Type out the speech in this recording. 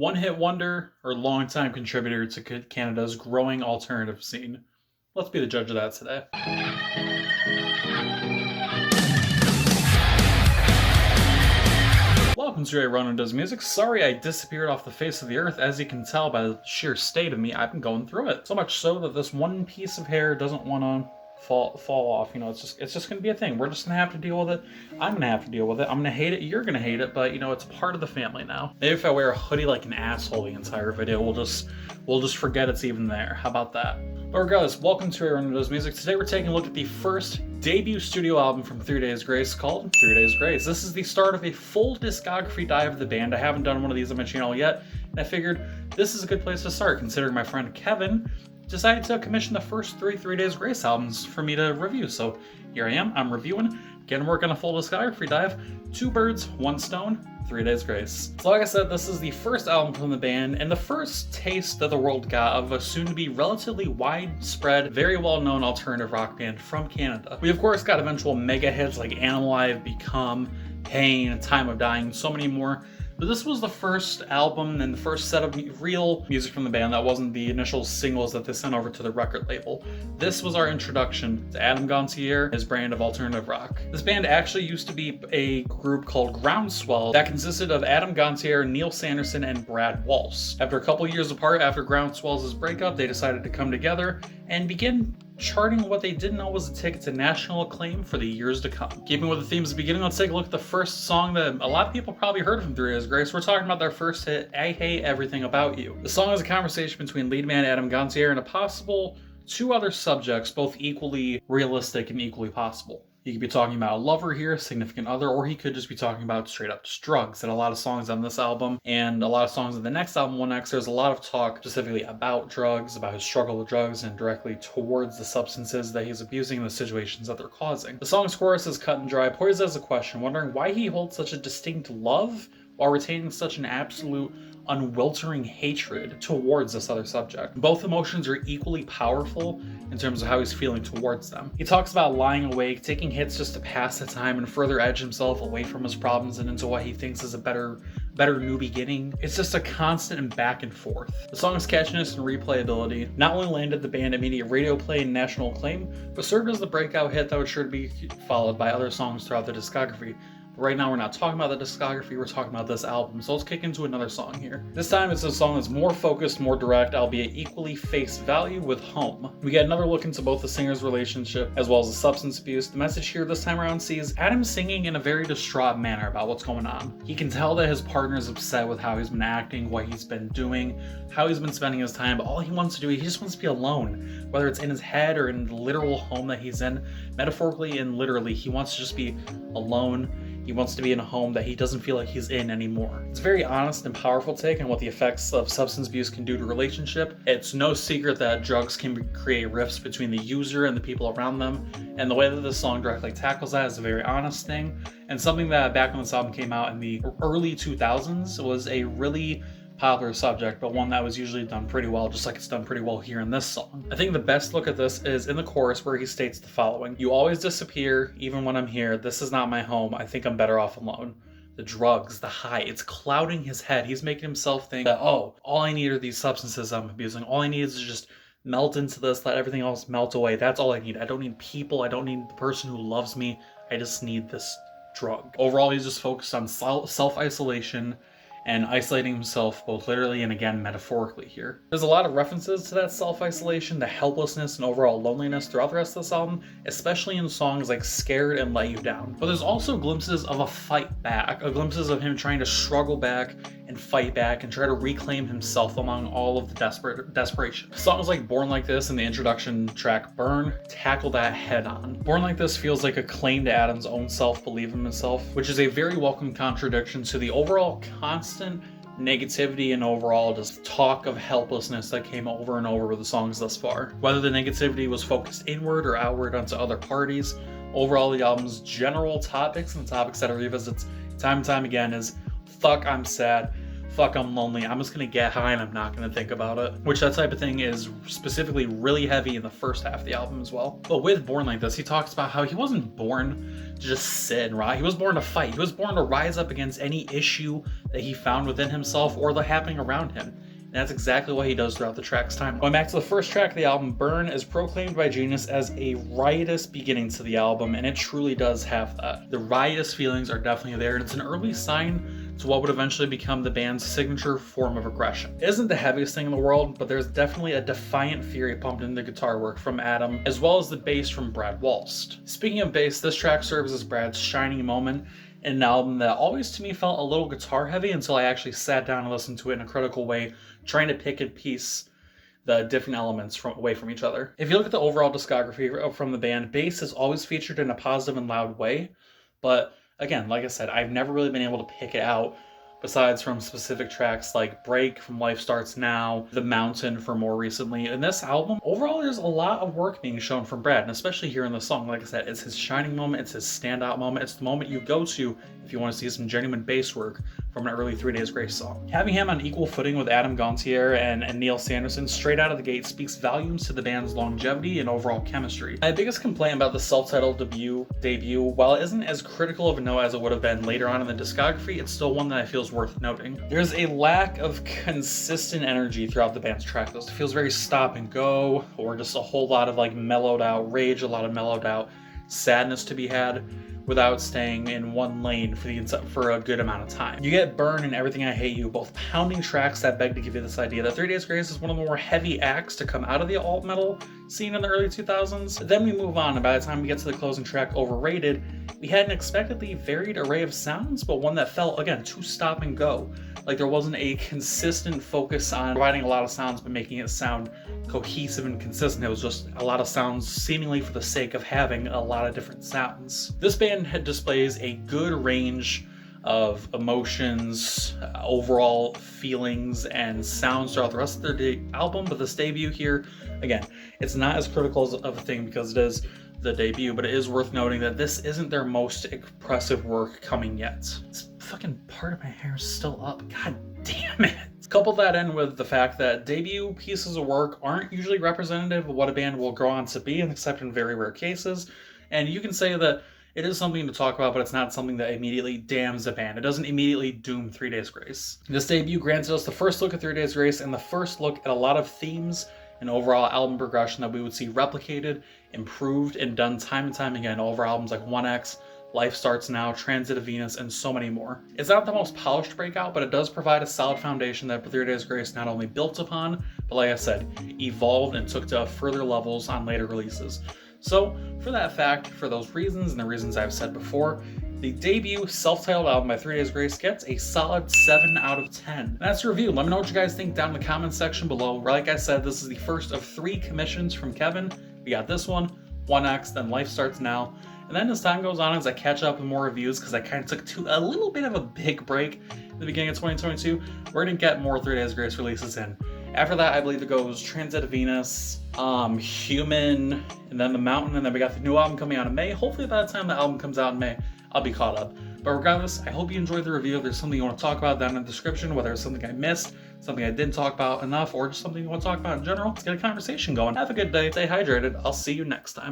One-hit wonder or longtime contributor to Canada's growing alternative scene? Let's be the judge of that today. Welcome to Ronan Does Music. Sorry I disappeared off the face of the earth. As you can tell by the sheer state of me, I've been going through it. So much so that this one piece of hair doesn't want to fall off. You know, it's just gonna be a thing. We're just gonna have to deal with it. I'm gonna have to deal with it. I'm gonna hate it. You're gonna hate it. But you know, it's part of the family now. Maybe if I wear a hoodie like an asshole the entire video, we'll just forget it's even there. How about that? But regardless, welcome to Ronan Does Music. Today we're taking a look at the first debut studio album from 3 Days Grace called 3 Days Grace. This is the start of a full discography dive of the band. I haven't done one of these on my channel yet, and I figured this is a good place to start, considering my friend Kevin decided to commission the first 3 Days Grace albums for me to review. So here I am, I'm reviewing, getting work on a full discography dive. Two birds, one stone, 3 Days Grace. So like I said, this is the first album from the band and the first taste that the world got of a soon-to-be relatively widespread, very well-known alternative rock band from Canada. We of course got eventual mega hits like Animal I've Become, Pain, Time of Dying, and so many more. But this was the first album and the first set of real music from the band that wasn't the initial singles that they sent over to the record label. This was our introduction to Adam Gontier, his brand of alternative rock. This band actually used to be a group called Groundswell that consisted of Adam Gontier, Neil Sanderson, and Brad Walsh. After a couple years apart, after Groundswell's breakup, they decided to come together and begin charting what they didn't know was a ticket to national acclaim for the years to come. Keeping with the themes of the beginning, let's take a look at the first song that a lot of people probably heard from 3 Days Grace. We're talking about their first hit, I Hate Everything About You. The song is a conversation between lead man Adam Gontier and a possible two other subjects, both equally realistic and equally possible. He could be talking about a lover here, a significant other, or he could just be talking about straight up just drugs. And a lot of songs on this album and a lot of songs in the next album, One X, there's a lot of talk specifically about drugs, about his struggle with drugs, and directly towards the substances that he's abusing and the situations that they're causing. The song's chorus is cut and dry, poised as a question, wondering why he holds such a distinct love while retaining such an absolute unwiltering hatred towards this other subject. Both emotions are equally powerful in terms of how he's feeling towards them. He talks about lying awake, taking hits just to pass the time and further edge himself away from his problems and into what he thinks is a better new beginning. It's just a constant and back and forth. The song's catchiness and replayability not only landed the band immediate radio play and national acclaim, but served as the breakout hit that would sure to be followed by other songs throughout the discography. Right now we're not talking about the discography, we're talking about this album, so let's kick into another song here. This time it's a song that's more focused, more direct, albeit equally face value with Home. We get another look into both the singer's relationship as well as the substance abuse. The message here this time around sees Adam singing in a very distraught manner about what's going on. He can tell that his partner is upset with how he's been acting, what he's been doing, how he's been spending his time, but all he wants to do, he just wants to be alone. Whether it's in his head or in the literal home that he's in, metaphorically and literally, he wants to just be alone. He wants to be in a home that he doesn't feel like he's in anymore. It's a very honest and powerful take on what the effects of substance abuse can do to a relationship. It's no secret that drugs can create rifts between the user and the people around them, and the way that this song directly tackles that is a very honest thing, and something that back when this album came out in the early 2000s was a really popular subject, but one that was usually done pretty well, just like it's done pretty well here in this song. I think the best look at this is in the chorus where he states the following: "You always disappear, even when I'm here. This is not my home. I think I'm better off alone." The drugs, the high, it's clouding his head. He's making himself think that, oh, all I need are these substances I'm abusing. All I need is to just melt into this, let everything else melt away. That's all I need. I don't need people. I don't need the person who loves me. I just need this drug. Overall, he's just focused on self-isolation and isolating himself both literally and again metaphorically here. There's a lot of references to that self-isolation, the helplessness and overall loneliness throughout the rest of this album, especially in songs like Scared and Let You Down. But there's also glimpses of a fight back, glimpses of him trying to struggle back and fight back and try to reclaim himself among all of the desperation. Songs like Born Like This and the introduction track Burn tackle that head on. Born Like This feels like a claim to Adam's own self-belief in himself, which is a very welcome contradiction to the overall constant negativity and overall just talk of helplessness that came over and over with the songs thus far. Whether the negativity was focused inward or outward onto other parties, overall the album's general topics and the topics that it revisits time and time again is fuck I'm sad, fuck, I'm lonely, I'm just gonna get high and I'm not gonna think about it. Which that type of thing is specifically really heavy in the first half of the album as well. But with Born Like This, he talks about how he wasn't born to just sit and rot. He was born to fight. He was born to rise up against any issue that he found within himself or the happening around him. And that's exactly what he does throughout the track's time. Going back to the first track of the album, Burn is proclaimed by Genius as a riotous beginning to the album, and it truly does have that. The riotous feelings are definitely there, and it's an early sign to what would eventually become the band's signature form of aggression. It isn't the heaviest thing in the world, but there's definitely a defiant fury pumped into the guitar work from Adam, as well as the bass from Brad Walst. Speaking of bass, this track serves as Brad's shining moment in an album that always to me felt a little guitar heavy until I actually sat down and listened to it in a critical way, trying to pick and piece the different elements away from each other. If you look at the overall discography from the band, bass is always featured in a positive and loud way, but again, like I said, I've never really been able to pick it out besides from specific tracks like Break from Life Starts Now, The Mountain for more recently. In this album, overall there's a lot of work being shown from Brad, and especially here in the song. Like I said, it's his shining moment, it's his standout moment, it's the moment you go to if you want to see some genuine bass work from an early 3 Days Grace song. Having him on equal footing with Adam Gontier and Neil Sanderson straight out of the gate speaks volumes to the band's longevity and overall chemistry. My biggest complaint about the self-titled debut, while it isn't as critical of a note as it would have been later on in the discography, it's still one that I feel is worth noting. There's a lack of consistent energy throughout the band's track list. It feels very stop and go, or just a whole lot of like mellowed out rage, a lot of mellowed out sadness to be had, without staying in one lane for a good amount of time. You get Burn and Everything I Hate You, both pounding tracks that beg to give you this idea that 3 Days Grace is one of the more heavy acts to come out of the alt metal scene in the early 2000s. Then we move on, and by the time we get to the closing track, Overrated, we had an expectedly varied array of sounds, but one that felt, again, too stop and go. Like there wasn't a consistent focus on providing a lot of sounds but making it sound cohesive and consistent. It was just a lot of sounds seemingly for the sake of having a lot of different sounds. This band displays a good range of emotions, overall feelings, and sounds throughout the rest of their album, but this debut here, again, it's not as critical of a thing because it is the debut, but it is worth noting that this isn't their most impressive work coming yet. This fucking part of my hair is still up. God damn it. Couple that in with the fact that debut pieces of work aren't usually representative of what a band will grow on to be, except in very rare cases. And you can say that it is something to talk about, but it's not something that immediately damns a band. It doesn't immediately doom 3 Days Grace. This debut granted us the first look at 3 Days Grace and the first look at a lot of themes and overall album progression that we would see replicated, improved, and done time and time again over albums like 1X, Life Starts Now, Transit of Venus, and so many more. It's not the most polished breakout, but it does provide a solid foundation that 3 Days Grace not only built upon, but like I said, evolved and took to further levels on later releases. So, for that fact, for those reasons and the reasons I've said before, the debut self-titled album by 3 Days Grace gets a solid 7 out of 10. And that's the review. Let me know what you guys think down in the comments section below. Like I said, this is the first of 3 commissions from Kevin. We got this one, 1X, then Life Starts Now. And then as time goes on, as I catch up with more reviews, because I kind of took a little bit of a big break at the beginning of 2022, we're going to get more 3 Days Grace releases in. After that, I believe it goes Transit of Venus, Human, and then The Mountain, and then we got the new album coming out in May. Hopefully by the time the album comes out in May, I'll be caught up. But regardless, I hope you enjoyed the review. If there's something you want to talk about down in the description, whether it's something I missed, something I didn't talk about enough, or just something you want to talk about in general, let's get a conversation going. Have a good day, stay hydrated, I'll see you next time.